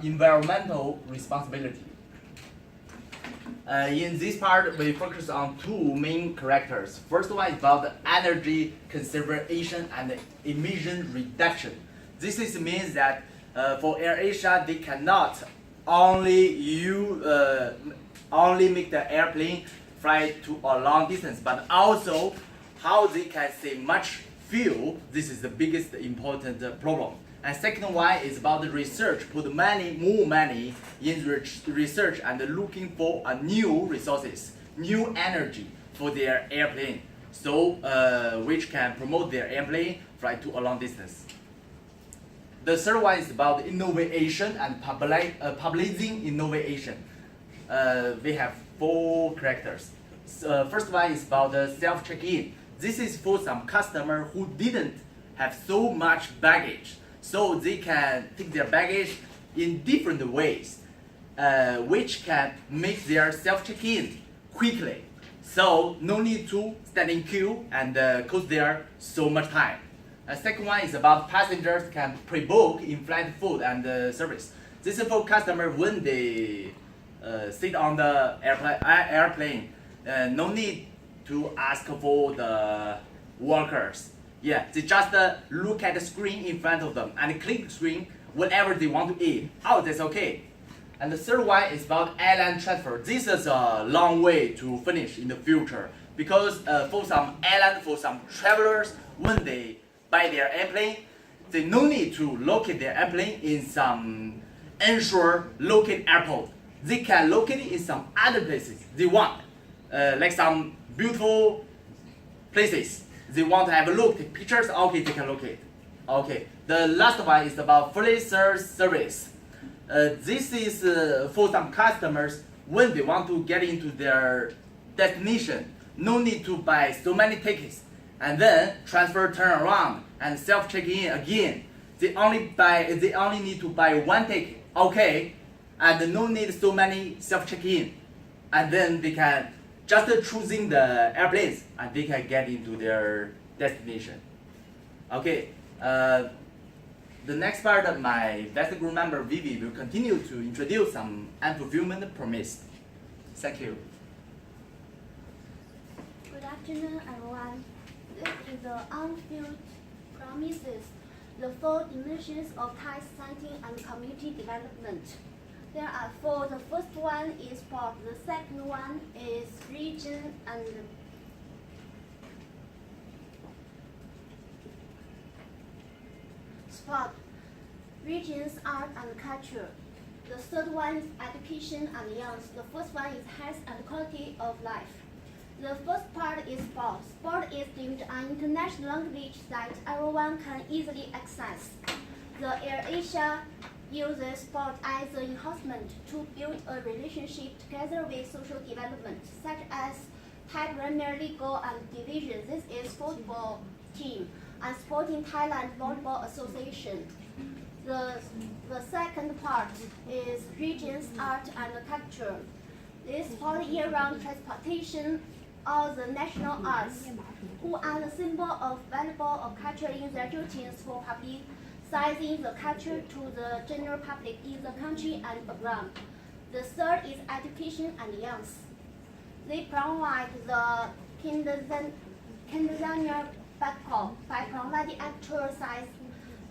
environmental responsibility. In this part, we focus on two main characters. First one is about energy conservation and emission reduction. This means that for AirAsia, they cannot only make the airplane fly to a long distance, but also how they can save much fuel. This is the biggest important problem. And second one is about the research, put more money in research and looking for a new resources, new energy for their airplane, so which can promote their airplane fly to a long distance. The third one is about innovation and publishing innovation. We have four characters. First one is about the self-check-in. This is for some customer who didn't have so much baggage, so they can take their baggage in different ways, which can make their self-check-in quickly. So no need to stand in queue and cost there so much time. Second one is about passengers can pre-book in-flight food and service. This is for customer when they sit on the airplane. No need to ask for the workers. Yeah, they just look at the screen in front of them and click the screen whatever they want to eat. Oh, that's okay. And the third one is about airline transfer. This is a long way to finish in the future because for some airline, for some travelers, when they buy their airplane, they no need to locate their airplane in some unsure locate airport. They can locate it in some other places they want, like some beautiful places. They want to have a look, take pictures, okay, they can locate. Okay, the last one is about freezer service. This is for some customers when they want to get into their destination. No need to buy so many tickets and then transfer, turn around, and self-check-in again. They only need to buy one ticket, okay, and no need so many self-check-in, and then they can just choosing the airplanes and they can get into their destination. Okay, the next part of my best group member Vivi will continue to introduce some unfulfillment promise. Thank you. Good afternoon, everyone. This is the unfulfilled promises, the four dimensions of Thai society and community development. There are four. The first one is sport. The second one is region and sport, regions, art and culture. The third one is education and youth. The first one is health and quality of life. The first part is sport. Sport is deemed an international language that everyone can easily access. The AirAsia uses sport as an enhancement to build a relationship together with social development, such as Thai Premier League and Division. This is football team and Sporting Thailand Volleyball Association. The second part is regions, art and culture. This for year-round transportation of the national arts, who are the symbol of valuable of culture in their duties for publicizing the culture to the general public in the country and abroad. The third is education and youth. They provide the kindergarten background by providing exercise,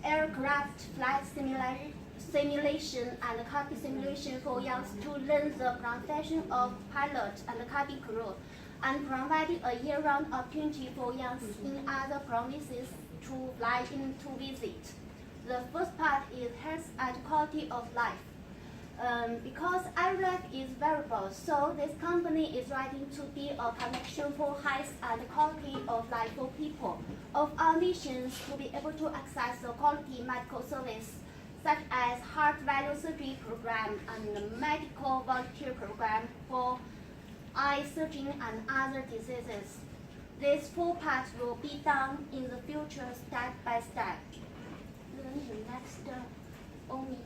aircraft flight simulation and cockpit simulation for youth to learn the profession of pilot and cabin crew, and providing a year-round opportunity for youth in other provinces to fly in to visit. The first part is health and quality of life. Because our life is variable, so this company is trying to be a connection for health and quality of life for people of our nations to be able to access the quality medical service, such as heart value surgery program and medical volunteer program for eye surgery and other diseases. These four parts will be done in the future step by step. Then the next, Omi.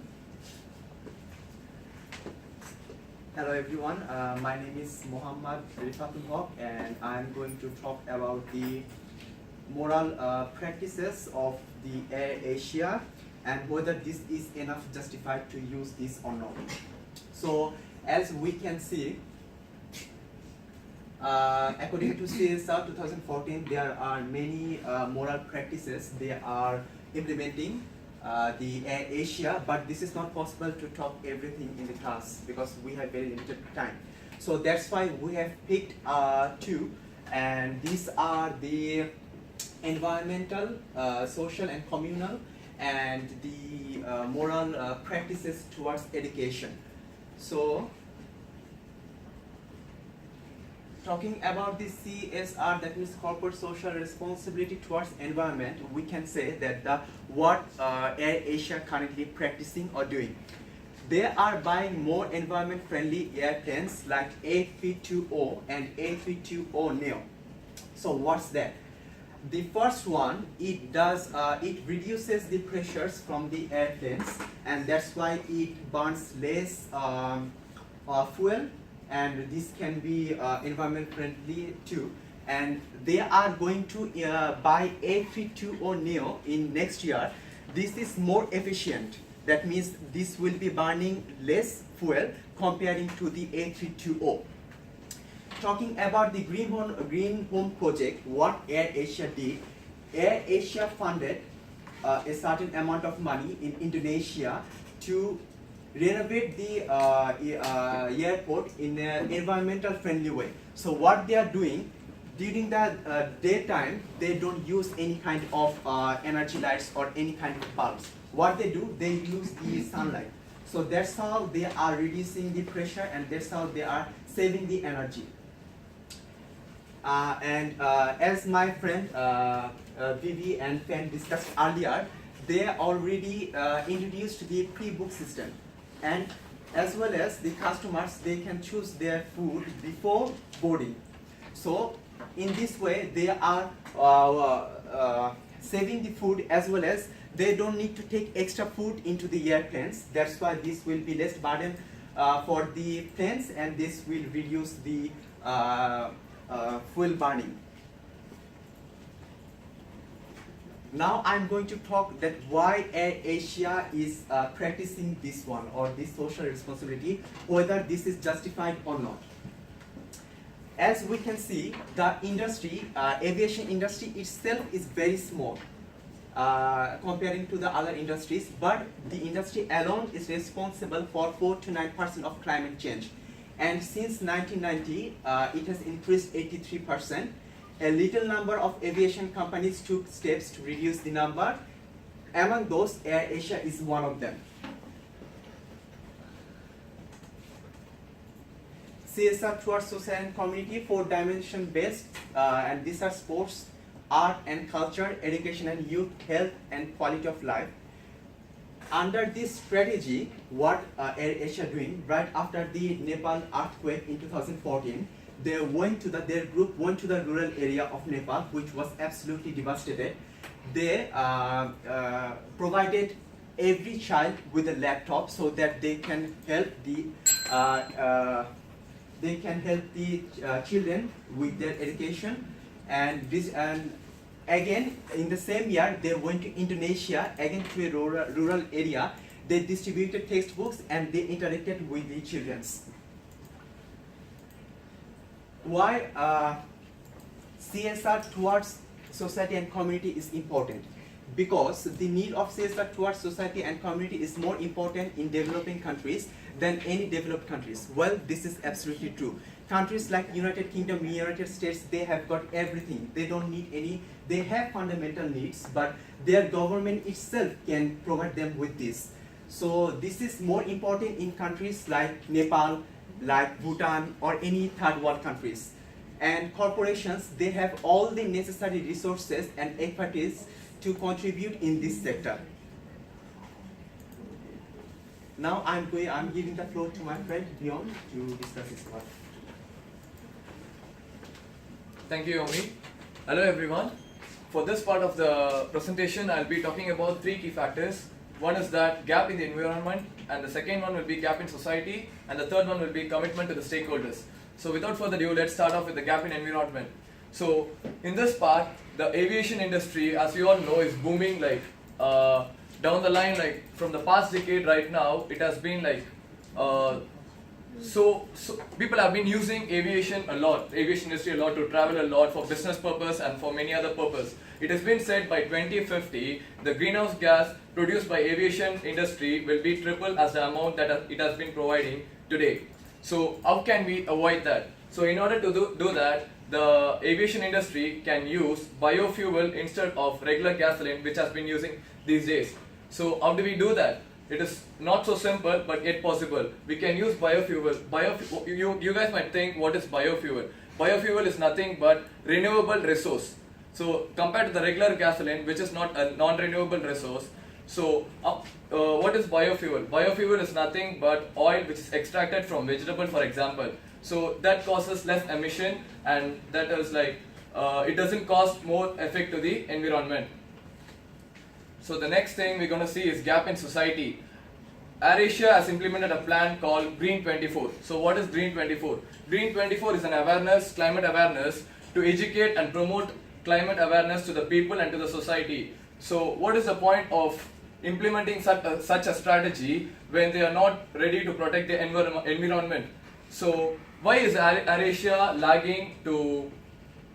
Hello everyone, my name is Muhammad Rifatul Haq and I'm going to talk about the moral practices of the AirAsia and whether this is enough justified to use this or not. So as we can see, according to CSR 2014, there are many moral practices they are implementing the Asia, but this is not possible to talk everything in the class because we have very limited time. So that's why we have picked two, and these are the environmental, social and communal, and the moral practices towards education. So talking about the CSR, that means corporate social responsibility towards environment, we can say that what AirAsia currently practicing or doing. They are buying more environment-friendly airplanes like A320 and A320neo. So what's that? The first one, it reduces the pressures from the airplanes, and that's why it burns less fuel, and this can be environment friendly too. And they are going to buy A320neo in next year. This is more efficient. That means this will be burning less fuel comparing to the A320. Talking about the Green Home project, what AirAsia did, AirAsia funded a certain amount of money in Indonesia to renovate the airport in an environmental friendly way. So what they are doing, during the daytime, they don't use any kind of energy lights or any kind of bulbs. What they do, they use the sunlight. So that's how they are reducing the pressure, and that's how they are saving the energy. As my friend Vivi and Fen discussed earlier, they already introduced the pre-book system, and as well as the customers, they can choose their food before boarding. So in this way, they are saving the food, as well as they don't need to take extra food into the airplanes. That's why this will be less burden for the planes, and this will reduce the fuel burning. Now I'm going to talk that why AirAsia is practicing this one, or this social responsibility, whether this is justified or not. As we can see, the industry, aviation industry itself is very small comparing to the other industries, but the industry alone is responsible for 4 to 9% of climate change. And since 1990, it has increased 83%. A little number of aviation companies took steps to reduce the number. Among those, AirAsia is one of them. CSR towards society and community, 4-dimension based, and these are sports, art and culture, education and youth, health and quality of life. Under this strategy, what AirAsia doing, right after the Nepal earthquake in 2014, their group went to the rural area of Nepal, which was absolutely devastated. They provided every child with a laptop so that they can help the children with their education. And again, in the same year, they went to Indonesia, again to a rural area. They distributed textbooks and they interacted with the children. Why CSR towards society and community is important? Because the need of CSR towards society and community is more important in developing countries than any developed countries. Well, this is absolutely true. Countries like United Kingdom, United States, they have got everything. They don't need any, they have fundamental needs, but their government itself can provide them with this. So this is more important in countries like Nepal, like Bhutan, or any third world countries. And corporations, they have all the necessary resources and expertise to contribute in this sector. Now I'm giving the floor to my friend Dion to discuss his part. Thank you, Yomi. Hello everyone. For this part of the presentation, I'll be talking about 3 key factors. One is that gap in the environment, and the second one will be gap in society, and the third one will be commitment to the stakeholders. So without further ado, let's start off with the gap in environment. So in this part, the aviation industry, as you all know, is booming like down the line, like from the past decade right now, it has been like so people have been using aviation industry a lot to travel a lot for business purpose and for many other purpose. It has been said by 2050 the greenhouse gas produced by aviation industry will be triple as the amount that it has been providing today. So how can we avoid that? So in order to do that, the aviation industry can use biofuel instead of regular gasoline, which has been using these days. So how do we do that? It is not so simple, but yet possible. We can use biofuel. You guys might think, what is biofuel? Biofuel is nothing but renewable resource. So compared to the regular gasoline, which is not a non-renewable resource, so what is biofuel? Biofuel is nothing but oil which is extracted from vegetable, for example. So that causes less emission, and that is like it doesn't cause more effect to the environment. So the next thing we're going to see is gap in society. AirAsia has implemented a plan called Green 24. So what is Green 24? Green 24 is an awareness, climate awareness, to educate and promote climate awareness to the people and to the society. So what is the point of implementing such a strategy when they are not ready to protect the environment? So why is AirAsia lagging to,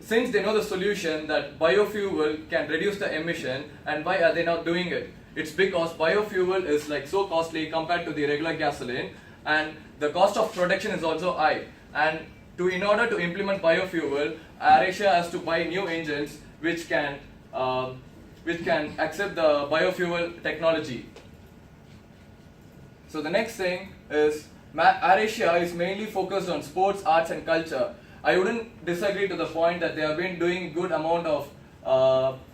since they know the solution that biofuel can reduce the emission, and why are they not doing it? It's because biofuel is like so costly compared to the regular gasoline, and the cost of production is also high. And in order to implement biofuel, AirAsia has to buy new engines which can accept the biofuel technology. So the next thing is AirAsia is mainly focused on sports, arts and culture. I wouldn't disagree to the point that they have been doing good amount of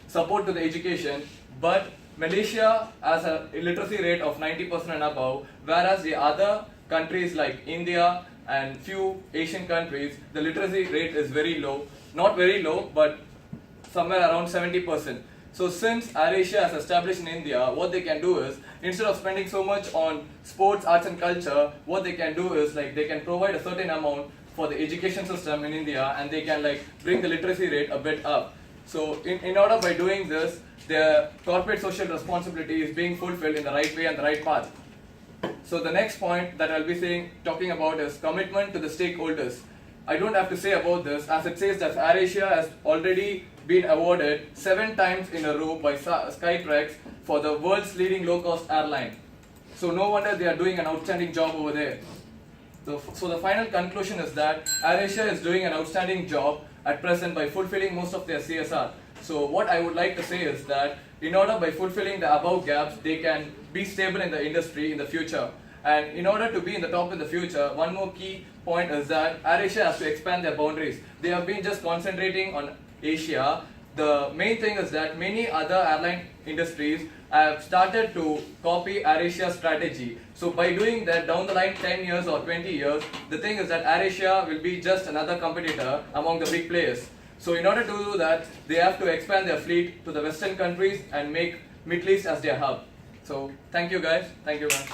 support to the education, but Malaysia has a literacy rate of 90% and above, whereas the other countries like India and few Asian countries, the literacy rate is very low. Not very low, but somewhere around 70%. So since AirAsia has established in India, what they can do is, instead of spending so much on sports, arts and culture, what they can do is like they can provide a certain amount for the education system in India, and they can like bring the literacy rate a bit up. So in order by doing this, their corporate social responsibility is being fulfilled in the right way and the right path. So the next point that I'll be talking about is commitment to the stakeholders. I don't have to say about this, as it says that AirAsia has already been awarded 7 times in a row by Skytrax for the world's leading low-cost airline. So no wonder they are doing an outstanding job over there. So the final conclusion is that AirAsia is doing an outstanding job at present by fulfilling most of their CSR. So what I would like to say is that in order by fulfilling the above gaps, they can be stable in the industry in the future. And in order to be in the top in the future, one more key point is that AirAsia has to expand their boundaries. They have been just concentrating on Asia. The main thing is that many other airline industries have started to copy AirAsia's strategy. So by doing that, down the line 10 years or 20 years, the thing is that AirAsia will be just another competitor among the big players. So in order to do that, they have to expand their fleet to the Western countries and make Middle East as their hub. So thank you guys. Thank you, man.